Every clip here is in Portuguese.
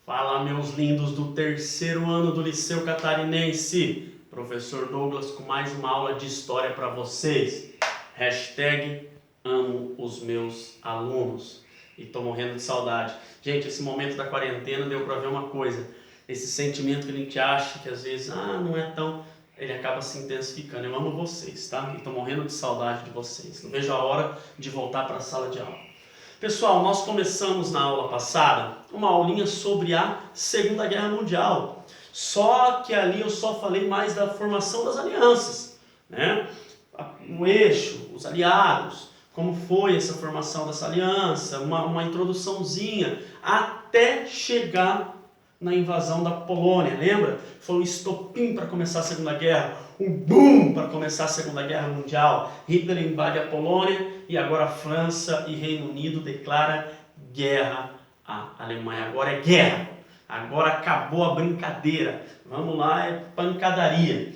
Fala, meus lindos do terceiro ano do Liceu Catarinense. Professor Douglas com mais uma aula de história para vocês. Hashtag amo os meus alunos. E tô morrendo de saudade. Gente, esse momento da quarentena deu para ver uma coisa. Esse sentimento que a gente acha que às vezes, não é tão... Ele acaba se intensificando. Eu amo vocês, tá? E tô morrendo de saudade de vocês. Não vejo a hora de voltar para a sala de aula. Pessoal, nós começamos na aula passada uma aulinha sobre a Segunda Guerra Mundial. Só que ali eu só falei mais da formação das alianças, né? O eixo, os aliados, como foi essa formação dessa aliança, uma introduçãozinha, até chegar na invasão da Polônia, lembra? Foi o estopim para começar a Segunda Guerra, o boom para começar a Segunda Guerra Mundial. Hitler invade a Polônia e agora a França e Reino Unido declaram guerra à Alemanha. Agora é guerra, agora acabou a brincadeira, vamos lá, é pancadaria.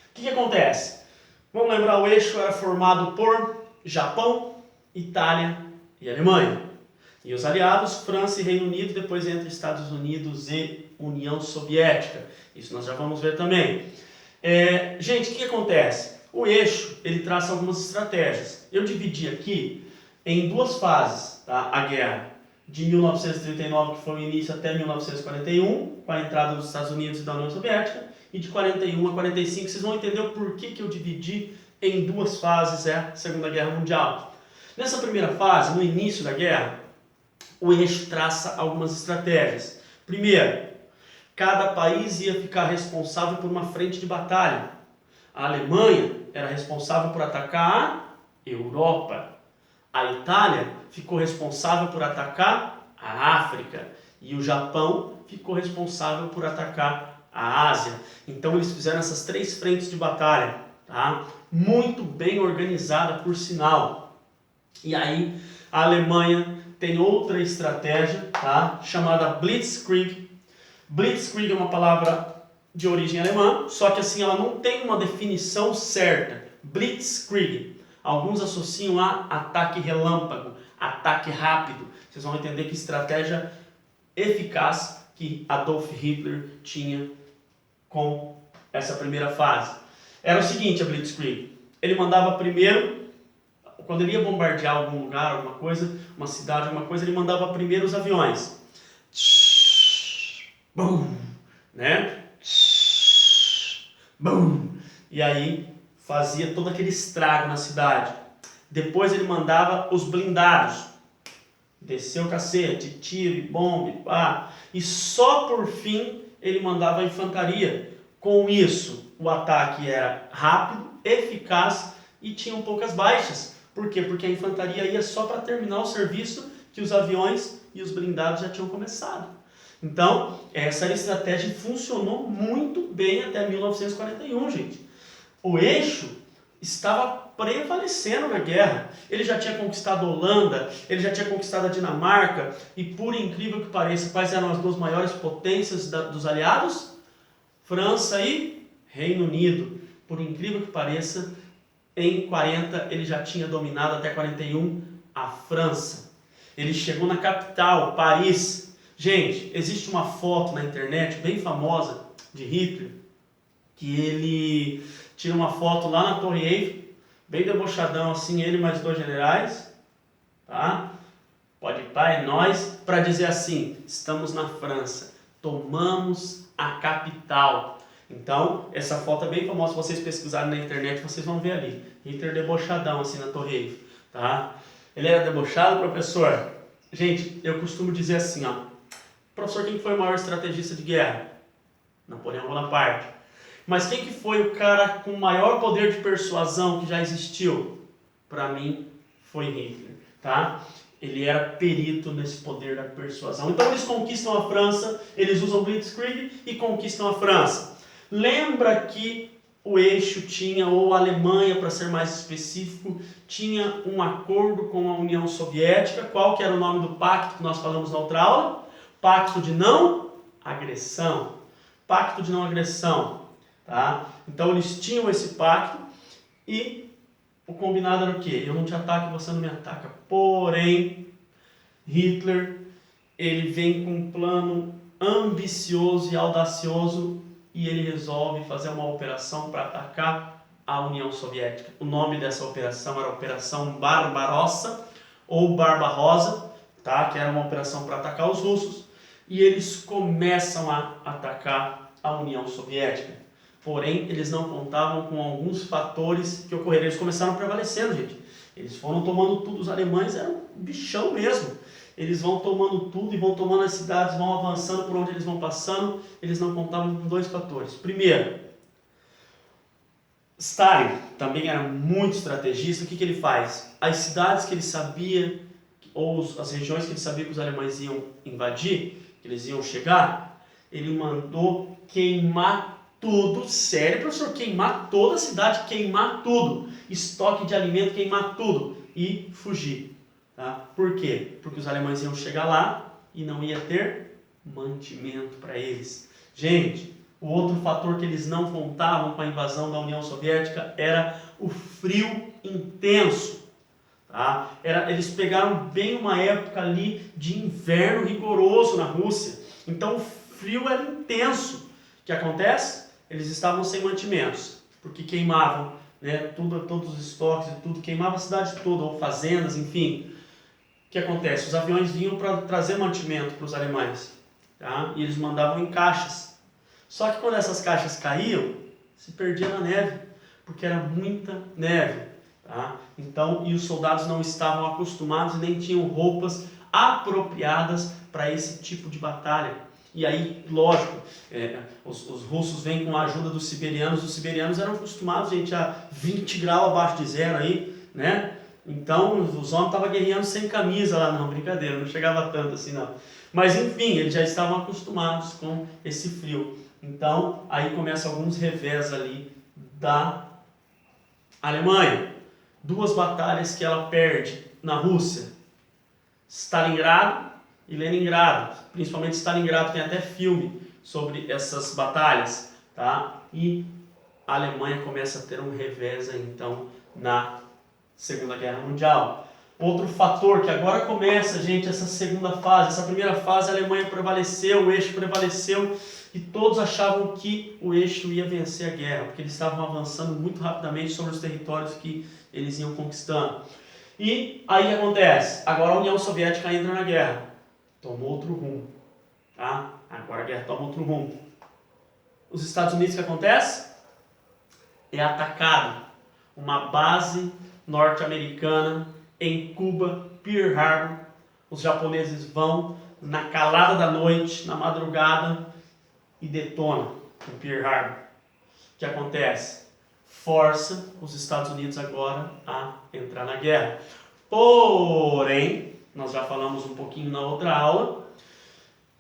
O que acontece? Vamos lembrar, o eixo era formado por Japão, Itália e Alemanha. E os aliados, França e Reino Unido, depois entre Estados Unidos e União Soviética. Isso nós já vamos ver também. Gente, o que acontece? O eixo, ele traça algumas estratégias. Eu dividi aqui em duas fases, tá? A guerra de 1939, que foi o início, até 1941, com a entrada dos Estados Unidos e da União Soviética, e de 41 a 45. Vocês vão entender o porquê que eu dividi em duas fases a Segunda Guerra Mundial. Nessa primeira fase, no início da guerra, o eixo traça algumas estratégias. Primeiro, cada país ia ficar responsável por uma frente de batalha. A Alemanha era responsável por atacar a Europa. A Itália ficou responsável por atacar a África. E o Japão ficou responsável por atacar a Ásia. Então eles fizeram essas três frentes de batalha, tá? Muito bem organizada, por sinal. E aí a Alemanha tem outra estratégia, tá? Chamada Blitzkrieg. Blitzkrieg é uma palavra de origem alemã, só que assim ela não tem uma definição certa. Blitzkrieg. Alguns associam a ataque relâmpago, ataque rápido. Vocês vão entender que estratégia eficaz que Adolf Hitler tinha com essa primeira fase. Era o seguinte, a Blitzkrieg. Ele mandava primeiro, quando ele ia bombardear algum lugar, alguma coisa, uma cidade, alguma coisa, ele mandava primeiro os aviões. Bum, né? Bum. E aí fazia todo aquele estrago na cidade. Depois ele mandava os blindados. Desceu o cacete, tiro, bomba, pá. E só por fim ele mandava a infantaria. Com isso, o ataque era rápido, eficaz e tinham poucas baixas. Por quê? Porque a infantaria ia só para terminar o serviço que os aviões e os blindados já tinham começado. Então, essa estratégia funcionou muito bem até 1941, gente. O eixo estava prevalecendo na guerra. Ele já tinha conquistado a Holanda, ele já tinha conquistado a Dinamarca, e por incrível que pareça, quais eram as duas maiores potências dos aliados? França e Reino Unido. Por incrível que pareça, em 40 ele já tinha dominado até 41 a França. Ele chegou na capital, Paris. Gente, existe uma foto na internet bem famosa de Hitler, que ele tira uma foto lá na Torre Eiffel, bem debochadão assim, ele mais dois generais, tá? Pode ir pá, é nós, para dizer assim, estamos na França, tomamos a capital. Então, essa foto é bem famosa, se vocês pesquisarem na internet, vocês vão ver ali. Hitler debochadão, assim, na Torre Eiffel, tá? Ele era debochado, professor? Gente, eu costumo dizer assim, ó. Professor, quem foi o maior estrategista de guerra? Napoleão Bonaparte. Mas quem que foi o cara com o maior poder de persuasão que já existiu? Para mim, foi Hitler, tá? Ele era perito nesse poder da persuasão. Então, eles conquistam a França, eles usam Blitzkrieg e conquistam a França. Lembra que o eixo tinha, ou a Alemanha, para ser mais específico, tinha um acordo com a União Soviética. Qual que era o nome do pacto que nós falamos na outra aula? Pacto de não agressão. Pacto de não agressão. Tá? Então eles tinham esse pacto e o combinado era o quê? Eu não te ataco, você não me ataca. Porém, Hitler, ele vem com um plano ambicioso e audacioso e ele resolve fazer uma operação para atacar a União Soviética. O nome dessa operação era Operação Barbarossa ou Barbarossa, tá? Que era uma operação para atacar os russos, e eles começam a atacar a União Soviética. Porém, eles não contavam com alguns fatores que ocorreram. Eles começaram prevalecendo, gente. Eles foram tomando tudo, os alemães eram um bichão mesmo. Eles vão tomando tudo e vão tomando as cidades, vão avançando por onde eles vão passando. Eles não contavam com dois fatores. Primeiro, Stalin também era muito estrategista. O que ele faz? As cidades que ele sabia, ou as regiões que ele sabia que os alemães iam invadir, que eles iam chegar, ele mandou queimar tudo. Sério, professor? Queimar toda a cidade, queimar tudo. Estoque de alimento, queimar tudo. E fugir. Tá? Por quê? Porque os alemães iam chegar lá e não ia ter mantimento para eles. Gente, o outro fator que eles não contavam com a invasão da União Soviética era o frio intenso. Tá? Eles pegaram bem uma época ali de inverno rigoroso na Rússia. Então o frio era intenso. O que acontece? Eles estavam sem mantimentos, porque queimavam, né, todos os estoques e tudo, queimava a cidade toda, ou fazendas, enfim. O que acontece? Os aviões vinham para trazer mantimento para os alemães, tá? E eles mandavam em caixas. Só que quando essas caixas caíam, se perdia na neve, porque era muita neve, tá? Então, e os soldados não estavam acostumados e nem tinham roupas apropriadas para esse tipo de batalha. E aí, lógico, os russos vêm com a ajuda dos siberianos eram acostumados, gente, a 20 graus abaixo de zero aí, né? Então, os homens estavam guerreando sem camisa lá, não, brincadeira, não chegava tanto assim não. Mas enfim, eles já estavam acostumados com esse frio. Então, aí começam alguns revés ali da Alemanha. Duas batalhas que ela perde na Rússia. Stalingrado e Leningrado. Principalmente Stalingrado, tem até filme sobre essas batalhas. Tá? E a Alemanha começa a ter um revés aí, então, na Segunda Guerra Mundial. Outro fator que agora começa, gente, essa segunda fase. Essa primeira fase a Alemanha prevaleceu, o eixo prevaleceu e todos achavam que o eixo ia vencer a guerra, porque eles estavam avançando muito rapidamente sobre os territórios que eles iam conquistando. E aí o que acontece? Agora a União Soviética entra na guerra. Tomou outro rumo. Tá? Agora a guerra toma outro rumo. Os Estados Unidos, o que acontece? É atacado. Uma base norte-americana em Cuba, Pearl Harbor. Os japoneses vão na calada da noite, na madrugada, e detonam em Pearl Harbor. O que acontece? Força os Estados Unidos agora a entrar na guerra. Porém, nós já falamos um pouquinho na outra aula,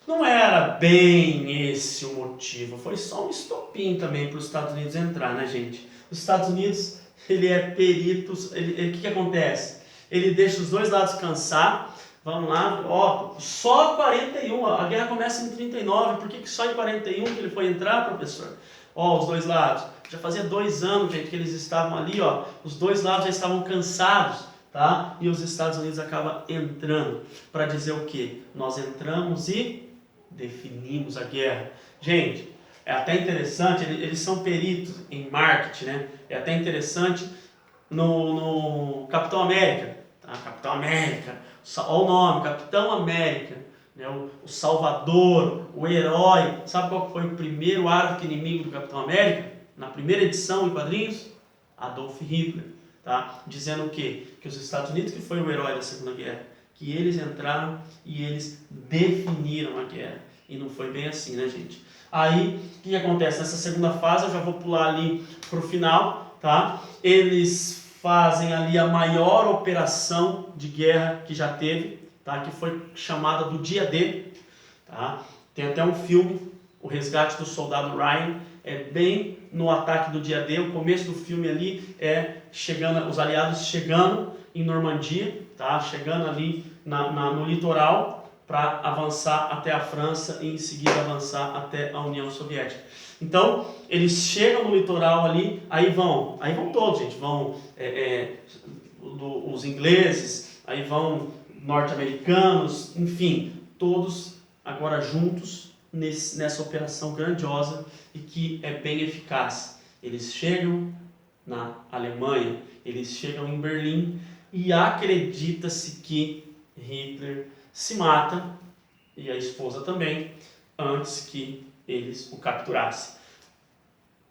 não era bem esse o motivo, foi só um estopim também para os Estados Unidos entrar, né, gente? Os Estados Unidos, ele é perito, o que acontece? Ele deixa os dois lados cansar, vamos lá, ó, só 41, a guerra começa em 39, por que só em 41 que ele foi entrar, professor? Ó, os dois lados, já fazia 2 anos, gente, que eles estavam ali, ó, os dois lados já estavam cansados, tá? E os Estados Unidos acabam entrando, para dizer o quê? Nós entramos e definimos a guerra. Gente, é até interessante, eles são peritos em marketing, né? É até interessante no Capitão América, tá? Capitão América, olha o nome, Capitão América, né? O Salvador, o herói. Sabe qual foi o primeiro arqui-inimigo do Capitão América? Na primeira edição em quadrinhos? Adolf Hitler, tá? Dizendo o quê? Que os Estados Unidos, que foi o herói da Segunda Guerra, que eles entraram e eles definiram a guerra. E não foi bem assim, né, gente? Aí, o que acontece? Nessa segunda fase, eu já vou pular ali para o final, tá? Eles fazem ali a maior operação de guerra que já teve, tá? Que foi chamada do Dia D, tá? Tem até um filme, O Resgate do Soldado Ryan, é bem no ataque do Dia D. O começo do filme ali é os aliados chegando em Normandia, tá? Chegando ali no litoral, para avançar até a França e em seguida avançar até a União Soviética. Então, eles chegam no litoral ali, aí vão todos, gente, vão os ingleses, aí vão norte-americanos, enfim, todos agora juntos nessa operação grandiosa e que é bem eficaz. Eles chegam na Alemanha, eles chegam em Berlim e acredita-se que Hitler se mata, e a esposa também, antes que eles o capturassem.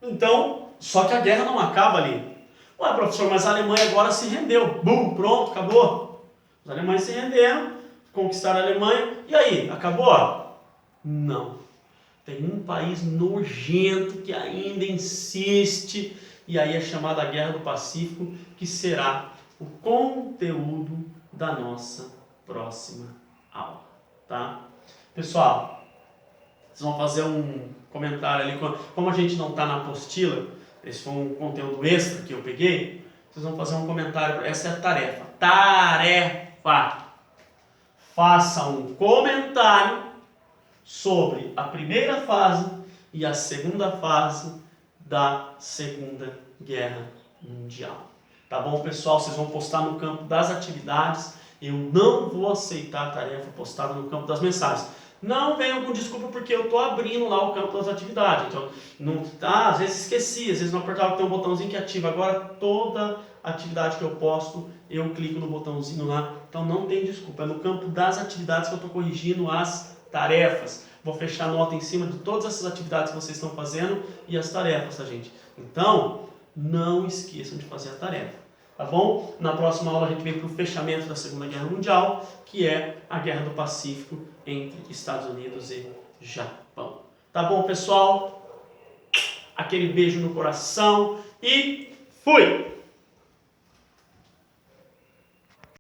Então, só que a guerra não acaba ali. Ué, professor, mas a Alemanha agora se rendeu. Bum, pronto, acabou. Os alemães se renderam, conquistaram a Alemanha, e aí, acabou? Não. Tem um país nojento que ainda insiste, e aí é chamada Guerra do Pacífico, que será o conteúdo da nossa próxima aula, tá? Pessoal, vocês vão fazer um comentário ali, como a gente não está na apostila, esse foi um conteúdo extra que eu peguei, vocês vão fazer um comentário, essa é a tarefa. Tarefa! Faça um comentário sobre a primeira fase e a segunda fase da Segunda Guerra Mundial. Tá bom, pessoal? Vocês vão postar no campo das atividades. Eu não vou aceitar a tarefa postada no campo das mensagens. Não venham com desculpa porque eu estou abrindo lá o campo das atividades. Então, não, às vezes esqueci, às vezes não apertava, tem um botãozinho que ativa. Agora toda atividade que eu posto, eu clico no botãozinho lá. Então não tem desculpa. É no campo das atividades que eu estou corrigindo as tarefas. Vou fechar nota em cima de todas essas atividades que vocês estão fazendo e as tarefas, tá, gente? Então, não esqueçam de fazer a tarefa, tá bom? Na próxima aula a gente vem para o fechamento da Segunda Guerra Mundial, que é a Guerra do Pacífico entre Estados Unidos e Japão. Tá bom, pessoal? Aquele beijo no coração e fui!